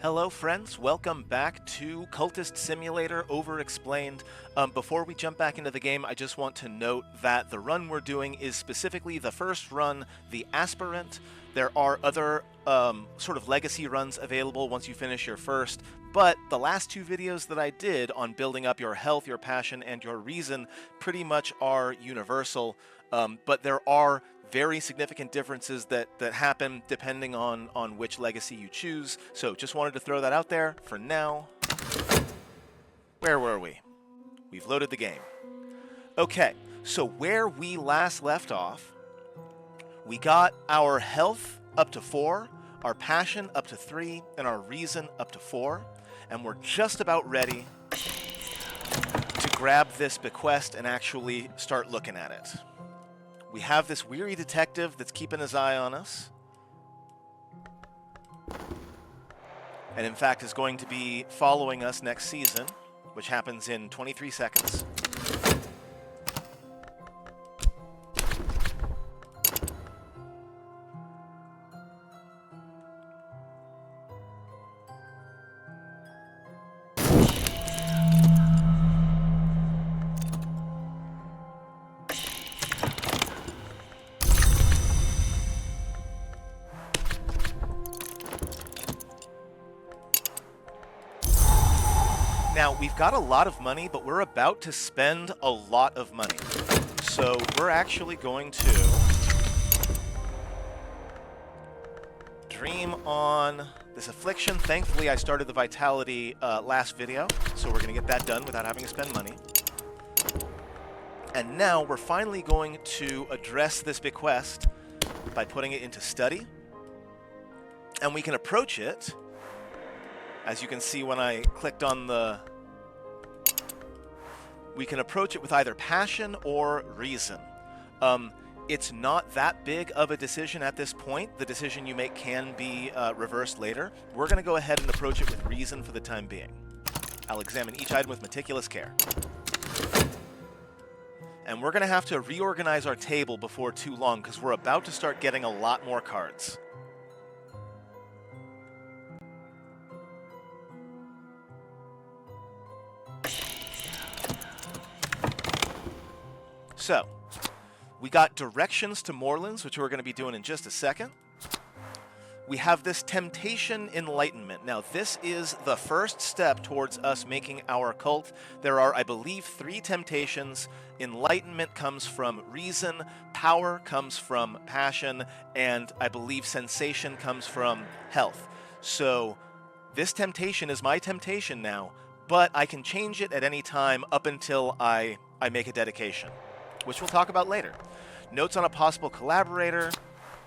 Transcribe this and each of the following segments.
Hello friends, welcome back to Cultist Simulator Overexplained. Before we jump back into the game, I just want to note that the run we're doing is specifically the first run, the Aspirant. There are other sort of legacy runs available once you finish your first, but the last two videos that I did on building up your health, your passion, and your reason pretty much are universal, but there are very significant differences that happen depending on which legacy you choose. So just wanted to throw that out there for now. Where were we? We've loaded the game. Okay, so where we last left off, we got our health up to 4, our passion up to 3, and our reason up to 4. And we're just about ready to grab this bequest and actually start looking at it. We have this weary detective that's keeping his eye on us. And in fact is going to be following us next season, which happens in 23 seconds. Now, we've got a lot of money, but we're about to spend a lot of money. So we're actually going to dream on this affliction. Thankfully, I started the vitality last video, so we're going to get that done without having to spend money. And now we're finally going to address this bequest by putting it into study. And we can approach it. As you can see when I clicked on the... We can approach it with either passion or reason. It's not that big of a decision at this point. The decision you make can be reversed later. We're going to go ahead and approach it with reason for the time being. I'll examine each item with meticulous care. And we're going to have to reorganize our table before too long because we're about to start getting a lot more cards. So, we got directions to Morlands, which we're going to be doing in just a second. We have this Temptation Enlightenment. Now, this is the first step towards us making our cult. There are, I believe, 3 temptations. Enlightenment comes from reason, power comes from passion, and I believe sensation comes from health. So, this temptation is my temptation now, but I can change it at any time up until I make a dedication, which we'll talk about later. Notes on a possible collaborator,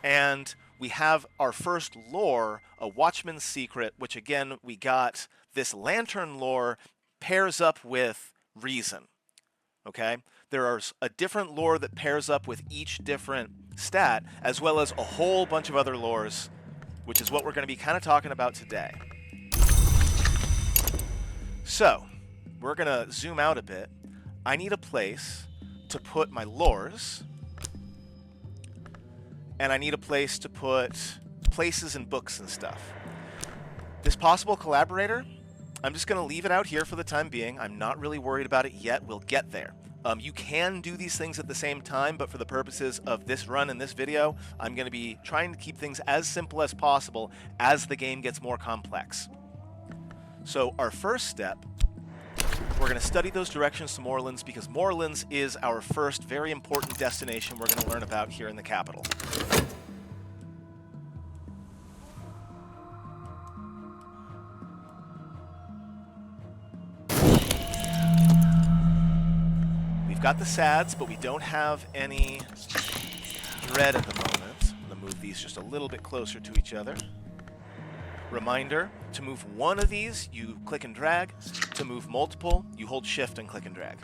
and we have our first lore, a Watchman's Secret, which again, we got this Lantern lore pairs up with reason, okay? There is a different lore that pairs up with each different stat, as well as a whole bunch of other lores, which is what we're going to be kind of talking about today. So, we're going to zoom out a bit. I need a place to put my lores, and I need a place to put places and books and stuff. This possible collaborator, I'm just going to leave it out here for the time being. I'm not really worried about it yet. We'll get there. You can do these things at the same time, but for the purposes of this run and this video, I'm going to be trying to keep things as simple as possible as the game gets more complex. So our first step, we're going to study those directions to Morlands because Morlands is our first very important destination we're going to learn about here in the capital. We've got the sads, but we don't have any dread at the moment. I'm going to move these just a little bit closer to each other. Reminder, to move one of these, you click and drag. To move multiple, you hold shift and click and drag.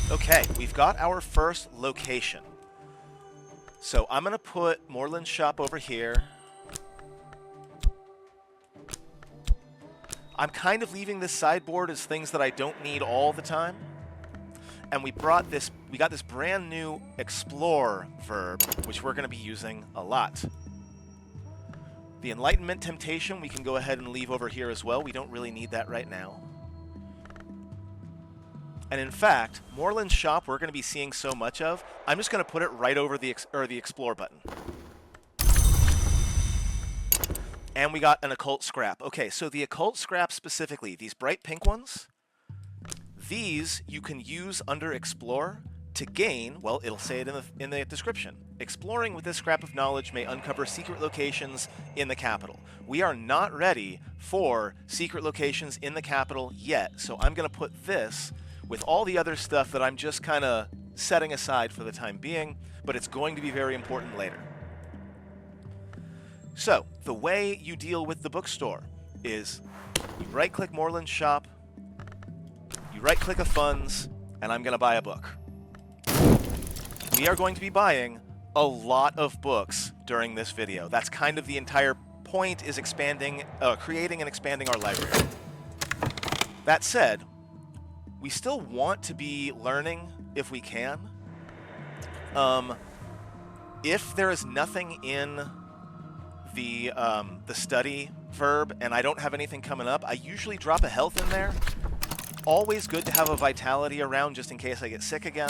Okay, we've got our first location. So I'm going to put Morland's shop over here. I'm kind of leaving this sideboard as things that I don't need all the time. And we got this brand new explore verb, which we're going to be using a lot. The Enlightenment Temptation we can go ahead and leave over here as well. We don't really need that right now. And in fact, Morland's shop we're going to be seeing so much of, I'm just going to put it right over the explore button. And we got an occult scrap. Okay, so the occult scrap specifically, these bright pink ones, these you can use under explore to gain, well, it'll say it in the description. Exploring with this scrap of knowledge may uncover secret locations in the capital. We are not ready for secret locations in the capital yet, so I'm going to put this with all the other stuff that I'm just kind of setting aside for the time being, but it's going to be very important later. So, the way you deal with the bookstore is you right-click Morland's shop, you right-click a funds, and I'm going to buy a book. We are going to be buying a lot of books during this video. That's kind of the entire point, is creating and expanding our library. That said, we still want to be learning if we can. If there is nothing in the study verb and I don't have anything coming up, I usually drop a health in there. Always good to have a vitality around just in case I get sick again.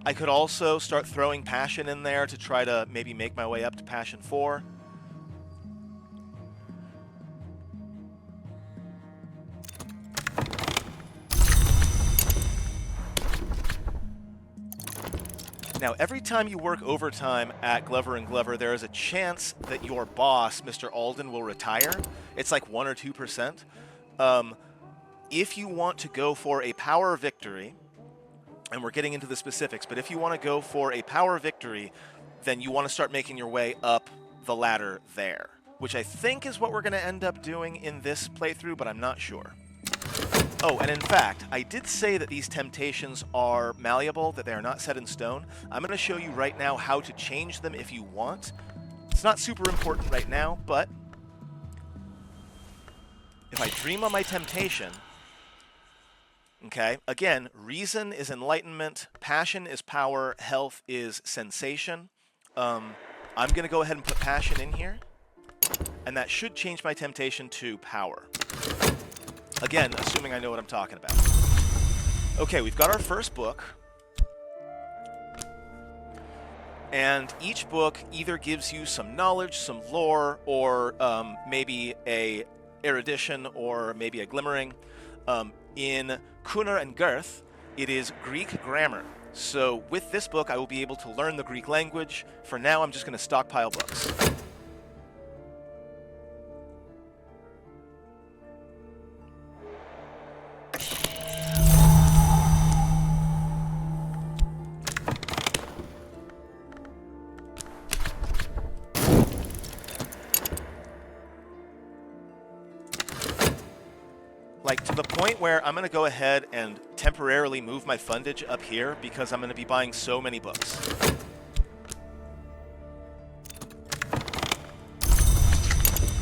I could also start throwing passion in there to try to maybe make my way up to passion 4. Now, every time you work overtime at Glover & Glover, there is a chance that your boss, Mr. Alden, will retire. It's like 1 or 2%. If you want to go for a power victory, and we're getting into the specifics, but if you want to go for a power victory, then you want to start making your way up the ladder there, which I think is what we're going to end up doing in this playthrough, but I'm not sure. Oh, and in fact, I did say that these temptations are malleable, that they are not set in stone. I'm going to show you right now how to change them if you want. It's not super important right now, but if I dream on my temptation, okay, again, reason is enlightenment, passion is power, health is sensation. I'm going to go ahead and put passion in here, and that should change my temptation to power. Again, assuming I know what I'm talking about. Okay, we've got our first book. And each book either gives you some knowledge, some lore, or maybe a erudition, or maybe a glimmering. In Kunar and Girth, it is Greek grammar. So with this book, I will be able to learn the Greek language. For now, I'm just going to stockpile books. Like, to the point where I'm going to go ahead and temporarily move my fundage up here because I'm going to be buying so many books.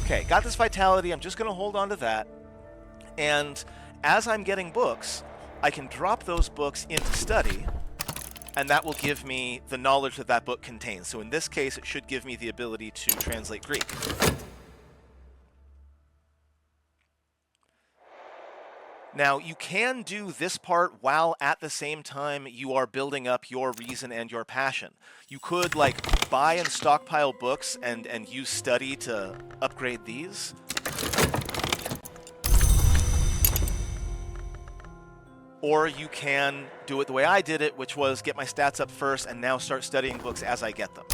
Okay, got this vitality. I'm just going to hold on to that. And as I'm getting books, I can drop those books into study, and that will give me the knowledge that that book contains. So in this case, it should give me the ability to translate Greek. Now, you can do this part while at the same time you are building up your reason and your passion. You could, like, buy and stockpile books and use study to upgrade these. Or you can do it the way I did it, which was get my stats up first and now start studying books as I get them.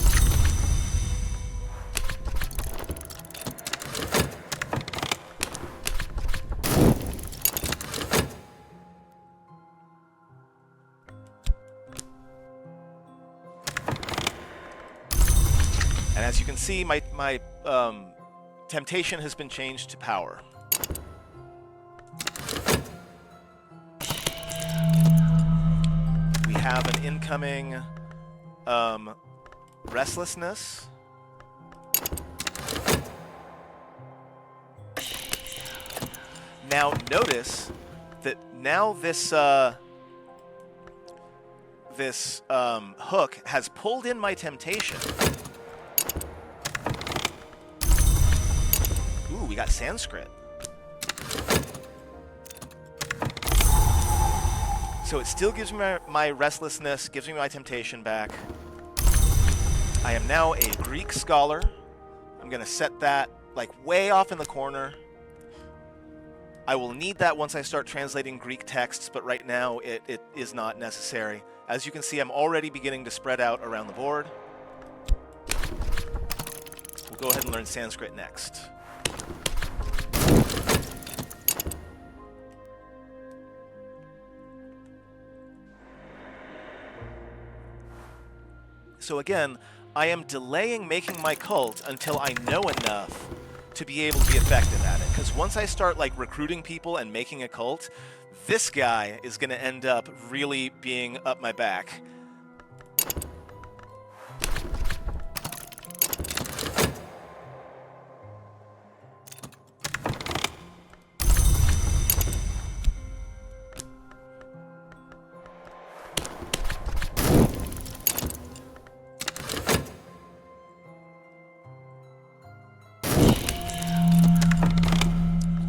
And as you can see, my temptation has been changed to power. We have an incoming restlessness. Now notice that now this hook has pulled in my temptation. Ooh, we got Sanskrit. So it still gives me my restlessness, gives me my temptation back. I am now a Greek scholar. I'm going to set that like way off in the corner. I will need that once I start translating Greek texts, but right now it is not necessary. As you can see, I'm already beginning to spread out around the board. We'll go ahead and learn Sanskrit next. So again, I am delaying making my cult until I know enough to be able to be effective at it. Because once I start like recruiting people and making a cult, this guy is going to end up really being up my back.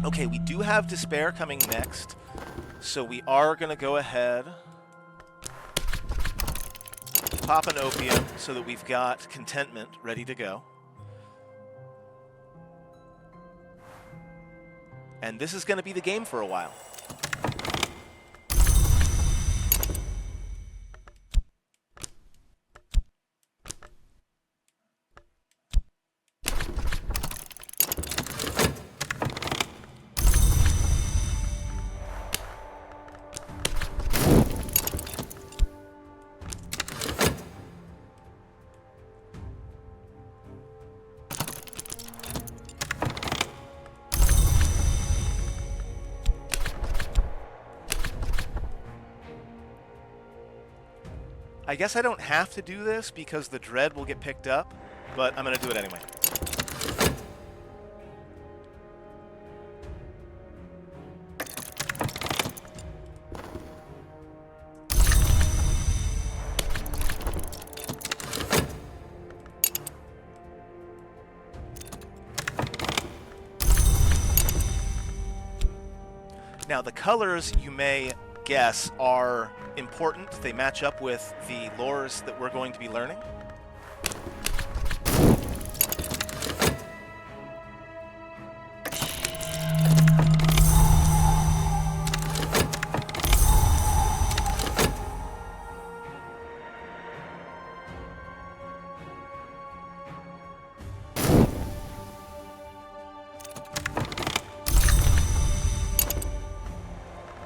Okay, we do have Despair coming next, so we are going to go ahead, pop an Opium so that we've got Contentment ready to go. And this is going to be the game for a while. I guess I don't have to do this because the Dread will get picked up, but I'm going to do it anyway. Now, the colors, you may guess, are important. They match up with the lores that we're going to be learning.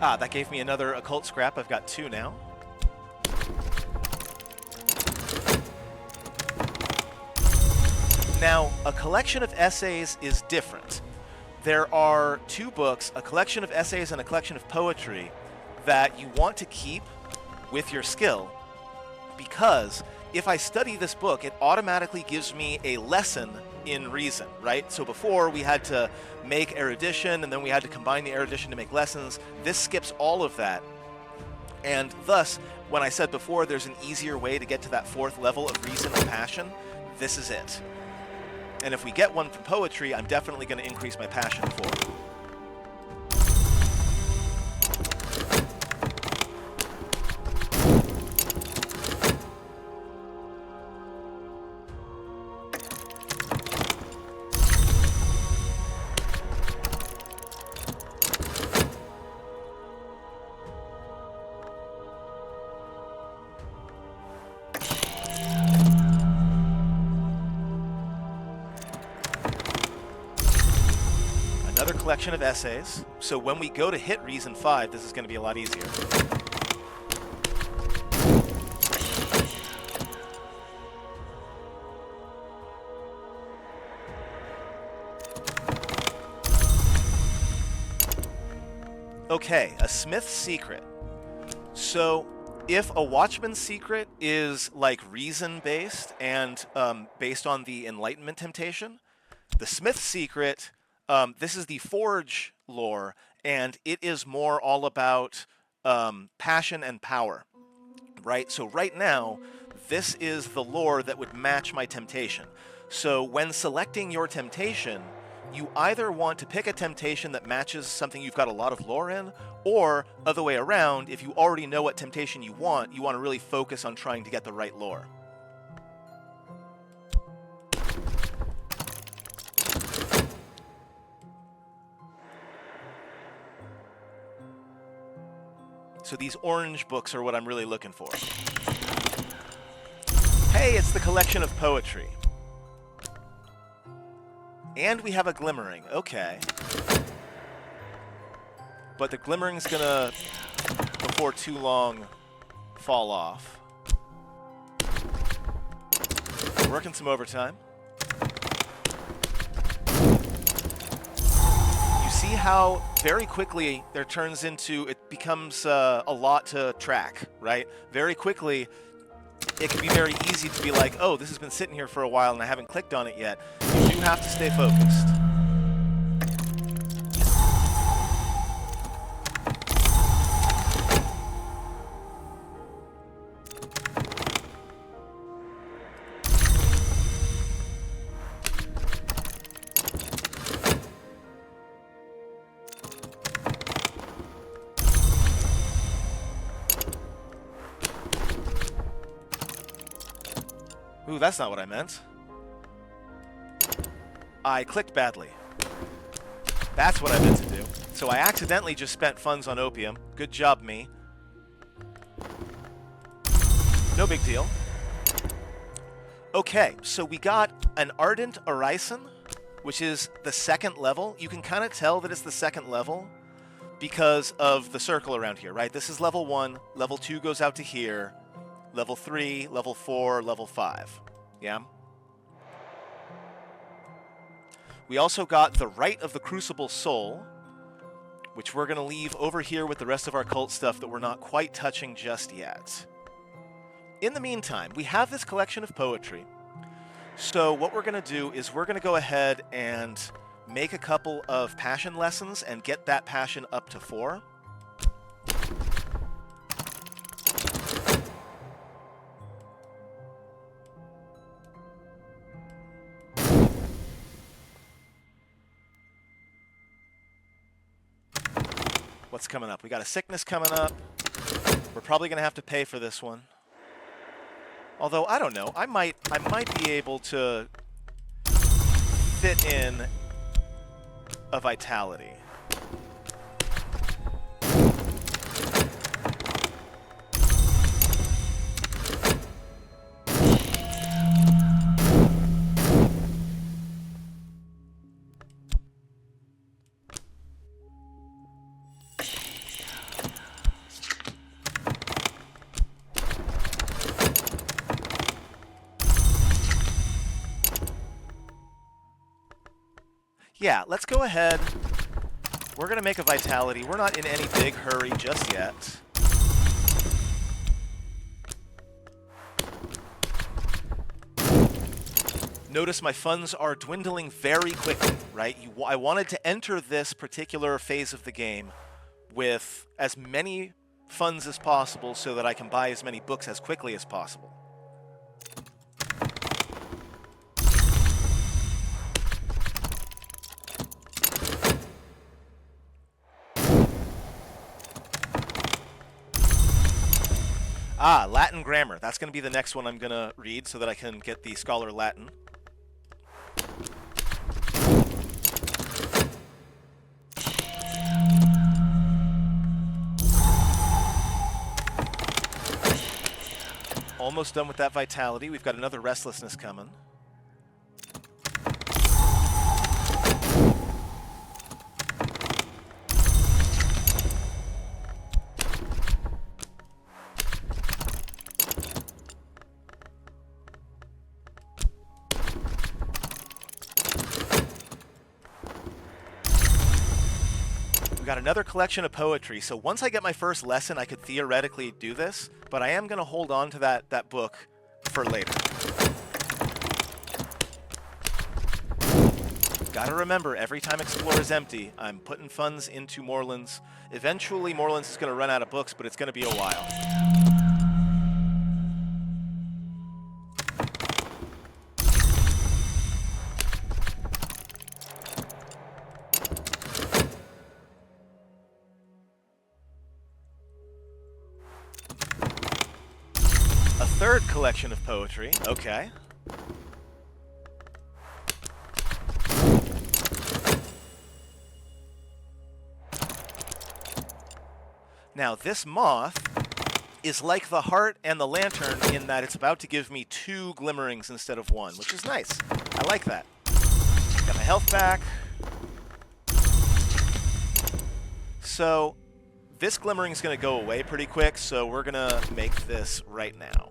Ah, that gave me another occult scrap. I've got 2 now. Now, a collection of essays is different. There are 2 books, a collection of essays and a collection of poetry, that you want to keep with your skill, because if I study this book, it automatically gives me a lesson in reason, right? So before we had to make erudition and then we had to combine the erudition to make lessons. This skips all of that. And thus, when I said before there's an easier way to get to that 4th level of reason or passion, this is it. And if we get one from poetry, I'm definitely going to increase my passion for it. Collection of essays. So when we go to hit Reason 5, this is going to be a lot easier. Okay, a Smith's Secret. So if a Watchman's Secret is like reason-based and based on the Enlightenment temptation, the Smith's Secret, this is the Forge lore, and it is more all about passion and power, right? So right now, this is the lore that would match my temptation. So when selecting your temptation, you either want to pick a temptation that matches something you've got a lot of lore in, or other way around, if you already know what temptation you want to really focus on trying to get the right lore. So these orange books are what I'm really looking for. Hey, it's the collection of poetry. And we have a glimmering. Okay. But the glimmering's gonna, before too long, fall off. We're working some overtime. You see how very quickly there turns into, it becomes a lot to track, right? Very quickly, it can be very easy to be like, oh, this has been sitting here for a while and I haven't clicked on it yet. You do have to stay focused. Ooh, that's not what I meant. I clicked badly. That's what I meant to do. So I accidentally just spent funds on opium. Good job, me. No big deal. Okay, so we got an Ardent Orison, which is the second level. You can kind of tell that it's the second level because of the circle around here, right? This is level 1. Level 2 goes out to here. Level 3, level 4, level 5. Yeah? We also got the Rite of the Crucible Soul, which we're going to leave over here with the rest of our cult stuff that we're not quite touching just yet. In the meantime, we have this collection of poetry. So what we're going to do is we're going to go ahead and make a couple of passion lessons and get that passion up to 4. What's coming up? We got a sickness coming up. We're probably going to have to pay for this one. Although, I don't know. I might be able to fit in a vitality. Yeah, let's go ahead. We're going to make a vitality. We're not in any big hurry just yet. Notice my funds are dwindling very quickly, right? I wanted to enter this particular phase of the game with as many funds as possible so that I can buy as many books as quickly as possible. Ah, Latin grammar. That's going to be the next one I'm going to read so that I can get the Scholar Latin. Almost done with that vitality. We've got another restlessness coming. We got another collection of poetry, so once I get my first lesson, I could theoretically do this, but I am going to hold on to that book for later. Gotta remember, every time Explore is empty, I'm putting funds into Morland's. Eventually, Morland's is gonna run out of books, but it's gonna be a while. A third collection of poetry, okay. Now, this moth is like the heart and the lantern in that it's about to give me 2 glimmerings instead of 1, which is nice. I like that. Got my health back. So, this glimmering is going to go away pretty quick, so we're going to make this right now.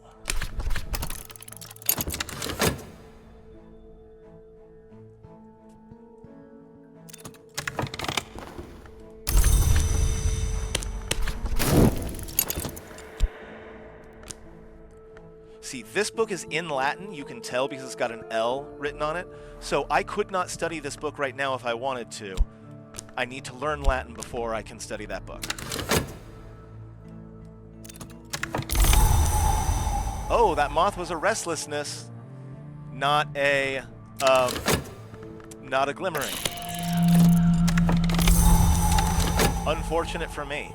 See, this book is in Latin, you can tell because it's got an L written on it, so I could not study this book right now if I wanted to. I need to learn Latin before I can study that book. Oh, that moth was a restlessness, not a glimmering. Unfortunate for me.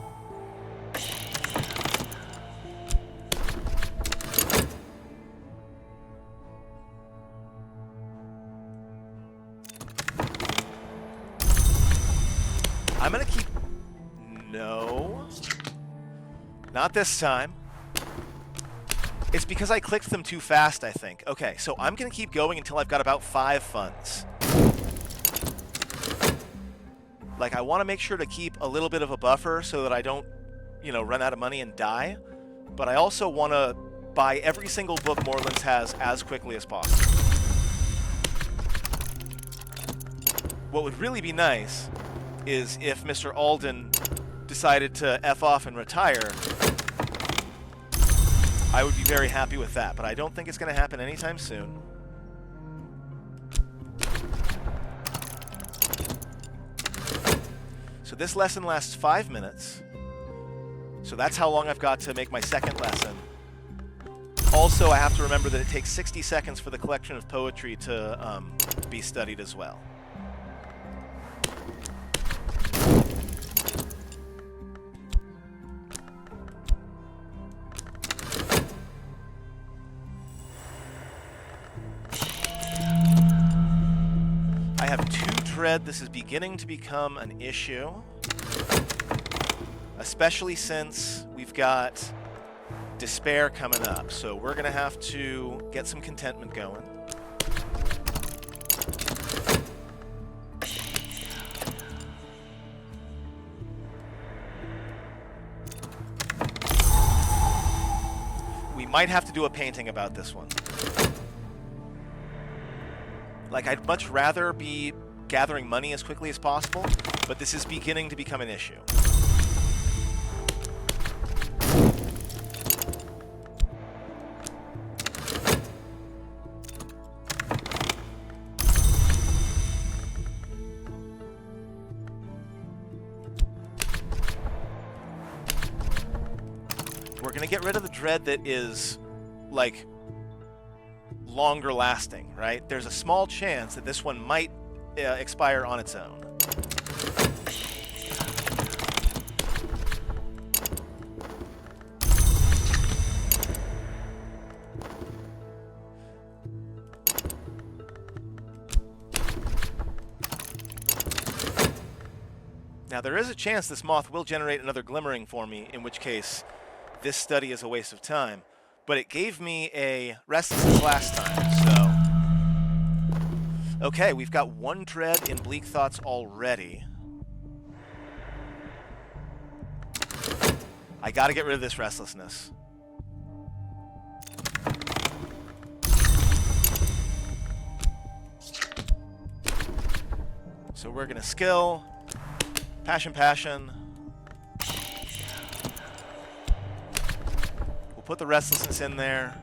I'm gonna keep... No. Not this time. It's because I clicked them too fast, I think. Okay, so I'm gonna keep going until I've got about 5 funds. Like, I want to make sure to keep a little bit of a buffer so that I don't, you know, run out of money and die. But I also want to buy every single book Morland's has as quickly as possible. What would really be nice is if Mr. Alden decided to F off and retire. I would be very happy with that, but I don't think it's going to happen anytime soon. So this lesson lasts 5 minutes. So that's how long I've got to make my second lesson. Also, I have to remember that it takes 60 seconds for the collection of poetry to be studied as well. I have 2 dread. This is beginning to become an issue. Especially since we've got despair coming up. So we're going to have to get some contentment going. We might have to do a painting about this one. Like, I'd much rather be gathering money as quickly as possible, but this is beginning to become an issue. We're going to get rid of the dread that is, like, longer lasting, right? There's a small chance that this one might expire on its own. Now, there is a chance this moth will generate another glimmering for me, in which case this study is a waste of time. But it gave me a restlessness last time, so... Okay, we've got 1 dread in Bleak Thoughts already. I gotta get rid of this restlessness. So we're gonna skill, passion. We'll put the restlessness in there.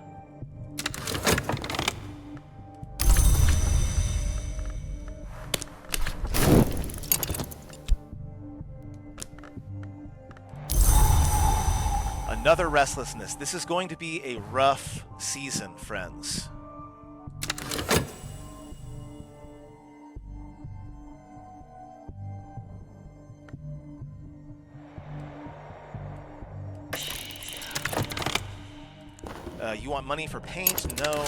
Another restlessness. This is going to be a rough season, friends. You want money for paint? No.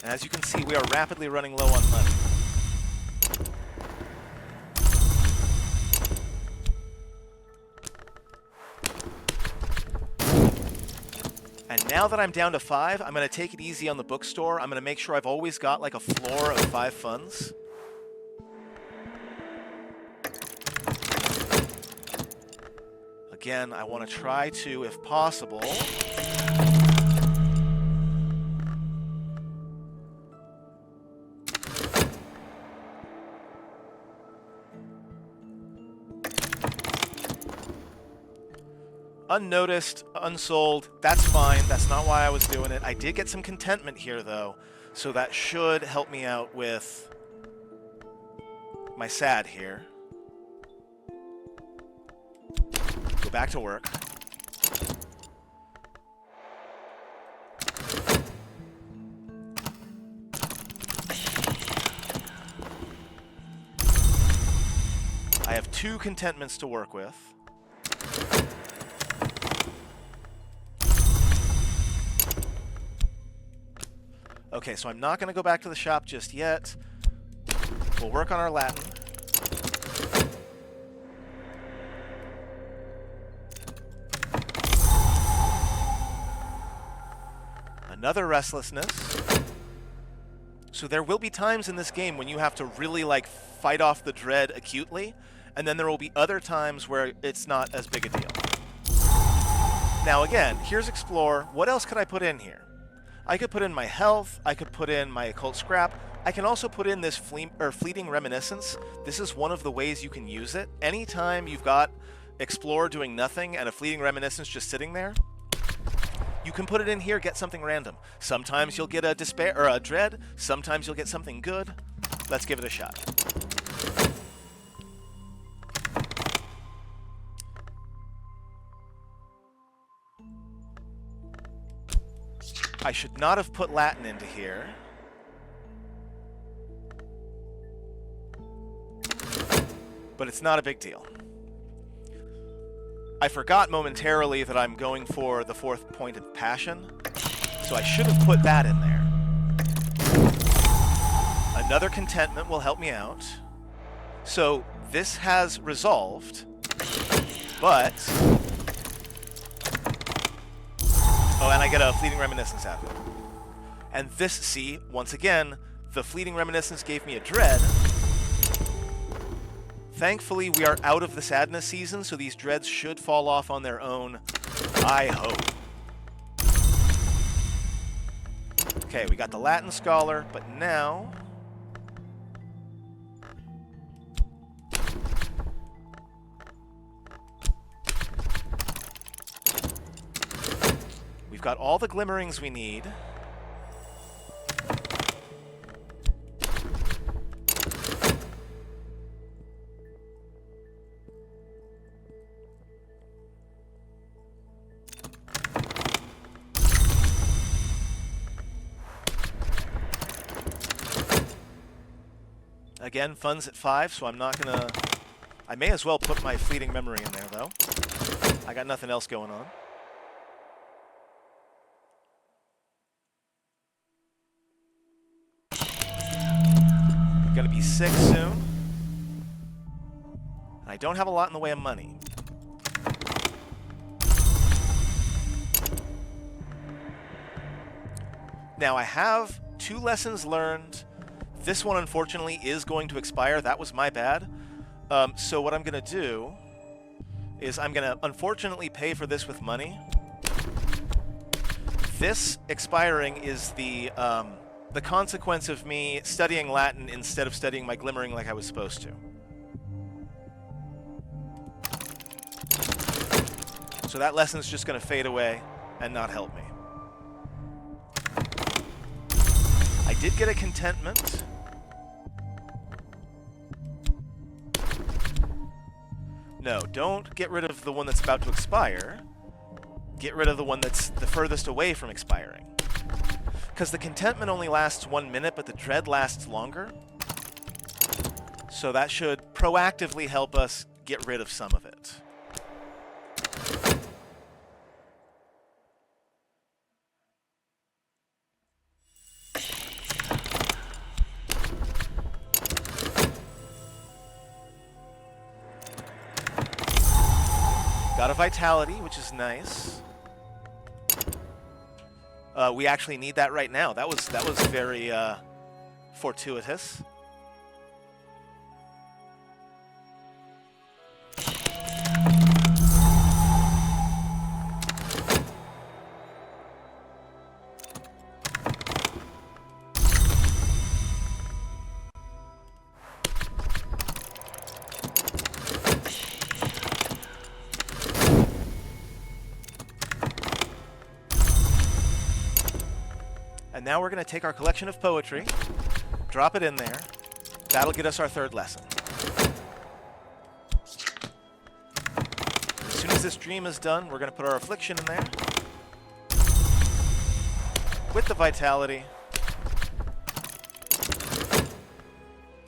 As you can see, we are rapidly running low on money. And now that I'm down to 5, I'm going to take it easy on the bookstore. I'm going to make sure I've always got like a floor of 5 funds. Again, I want to try to, if possible, unnoticed, unsold, that's fine. That's not why I was doing it. I did get some contentment here, though, so that should help me out with my sad here. Go back to work. I have 2 contentments to work with. Okay, so I'm not going to go back to the shop just yet. We'll work on our Latin. Another restlessness. So there will be times in this game when you have to really, like, fight off the dread acutely, and then there will be other times where it's not as big a deal. Now again, here's Explore. What else could I put in here? I could put in my health, I could put in my occult scrap, I can also put in this fleeting reminiscence. This is one of the ways you can use it. Anytime you've got Explore doing nothing and a fleeting reminiscence just sitting there, you can put it in here, get something random. Sometimes you'll get a despair or a dread, sometimes you'll get something good. Let's give it a shot. I should not have put Latin into here. But it's not a big deal. I forgot momentarily that I'm going for the 4th point of passion, so I should have put that in there. Another contentment will help me out. So this has resolved, but... Oh, and I get a fleeting reminiscence out of it. And this, see, once again, the fleeting reminiscence gave me a dread. Thankfully, we are out of the sadness season, so these dreads should fall off on their own. I hope. Okay, we got the Latin Scholar, but now... we've got all the glimmerings we need. Again, funds at 5, so I'm not gonna... I may as well put my fleeting memory in there, though. I got nothing else going on. Gonna be 6 soon. And I don't have a lot in the way of money. Now I have 2 lessons learned. This one, unfortunately, is going to expire. That was my bad. So what I'm gonna do is I'm gonna unfortunately pay for this with money. This expiring is the consequence of me studying Latin instead of studying my glimmering like I was supposed to. So that lesson's just going to fade away and not help me. did get a contentment. No, don't get rid of the one that's about to expire. Get rid of the one that's the furthest away from expiring. Because the contentment only lasts 1 minute, but the dread lasts longer. So that should proactively help us get rid of some of it. Got a vitality, which is nice. We actually need that right now. That was very fortuitous. And now we're going to take our collection of poetry, drop it in there. That'll get us our third lesson. As soon as this dream is done, we're going to put our affliction in there with the vitality.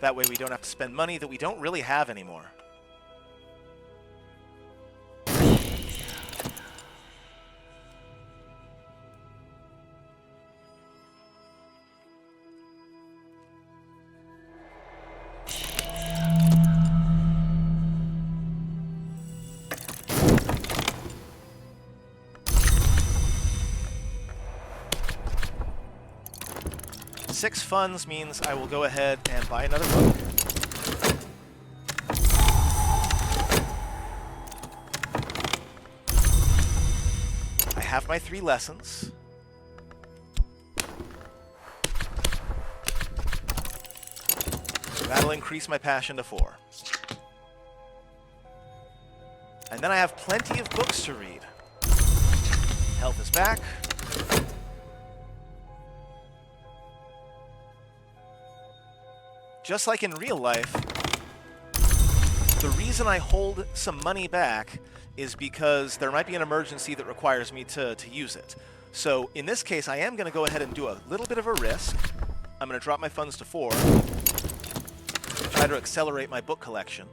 That way we don't have to spend money that we don't really have anymore. Six funds means I will go ahead and buy another book. I have my 3 lessons. So that'll increase my passion to 4. And then I have plenty of books to read. Health is back. Just like in real life, the reason I hold some money back is because there might be an emergency that requires me to use it. So in this case, I am going to go ahead and do a little bit of a risk. I'm going to drop my funds to 4 to try to accelerate my book collection.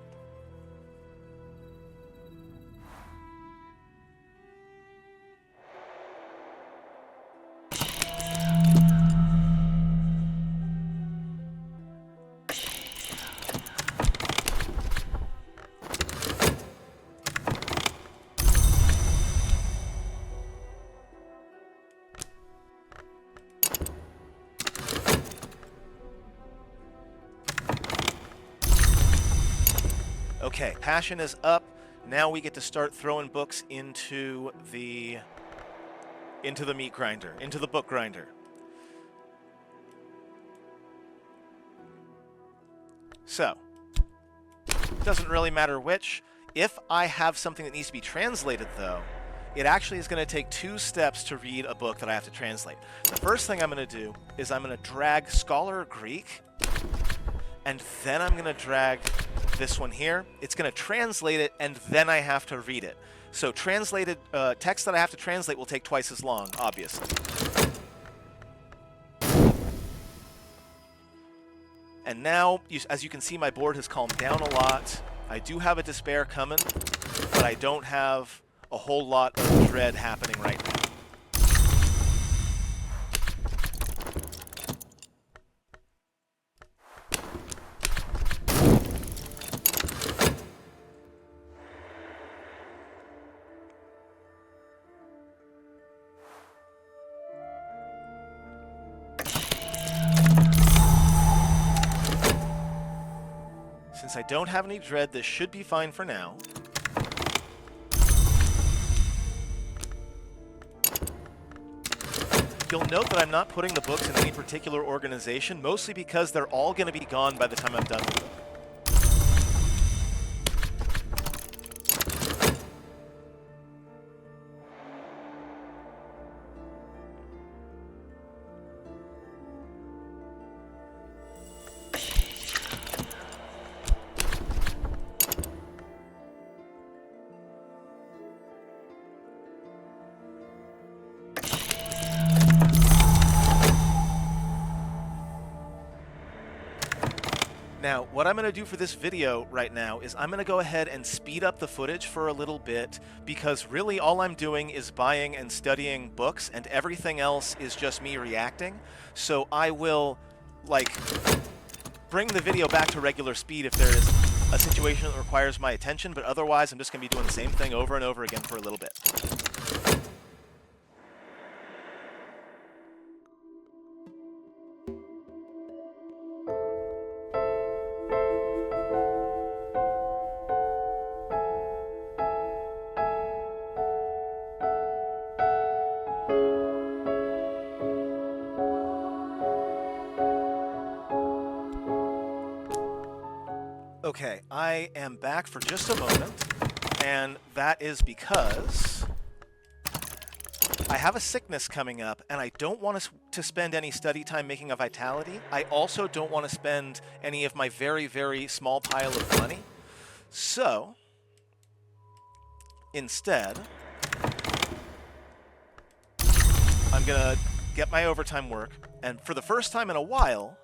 Okay, passion is up. Now we get to start throwing books into the meat grinder, into the book grinder. So, doesn't really matter which. If I have something that needs to be translated, though, it actually is going to take 2 steps to read a book that I have to translate. The first thing I'm going to do is I'm going to drag Scholar Greek, and then I'm going to drag this one here. It's going to translate it, and then I have to read it. So translated text that I have to translate will take twice as long, obviously. And now, as you can see, my board has calmed down a lot. I do have a despair coming, but I don't have a whole lot of dread happening right now. Since I don't have any dread, this should be fine for now. You'll note that I'm not putting the books in any particular organization, mostly because they're all going to be gone by the time I'm done with them. Now, what I'm going to do for this video right now is I'm going to go ahead and speed up the footage for a little bit, because really all I'm doing is buying and studying books, and everything else is just me reacting. So I will, like, bring the video back to regular speed if there is a situation that requires my attention, but otherwise I'm just going to be doing the same thing over and over again for a little bit. Okay, I am back for just a moment, and that is because I have a sickness coming up, and I don't want to spend any study time making a vitality. I also don't want to spend any of my very, very small pile of money. So, instead, I'm going to get my overtime work, and for the first time in a while,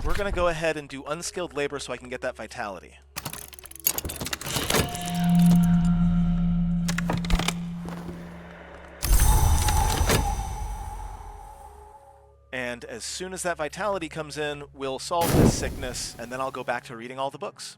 we're going to go ahead and do unskilled labor so I can get that vitality. And as soon as that vitality comes in, we'll solve this sickness, and then I'll go back to reading all the books.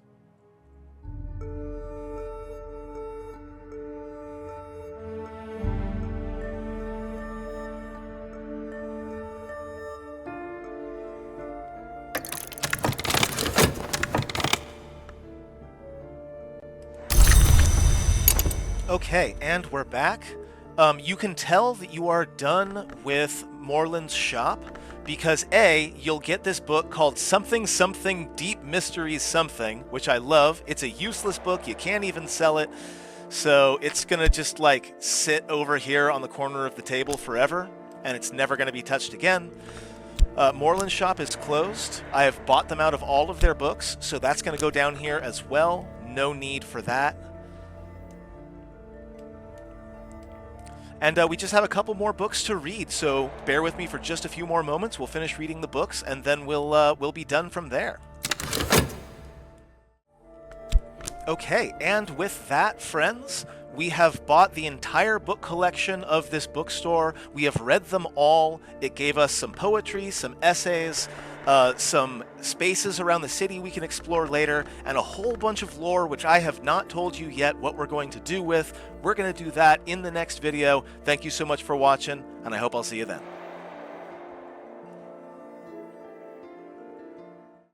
Okay, and we're back. You can tell that you are done with Morland's shop because A, you'll get this book called Something Something Deep Mysteries Something, which I love. It's a useless book. You can't even sell it. So it's going to just like sit over here on the corner of the table forever, and it's never going to be touched again. Morland's shop is closed. I have bought them out of all of their books, so that's going to go down here as well. No need for that. And we just have a couple more books to read, so bear with me for just a few more moments. We'll finish reading the books, and then we'll be done from there. Okay, and with that, friends, we have bought the entire book collection of this bookstore. We have read them all. It gave us some poetry, some essays, some spaces around the city we can explore later, and a whole bunch of lore which I have not told you yet what we're going to do with. We're going to do that in the next video. Thank you so much for watching, and I hope I'll see you then.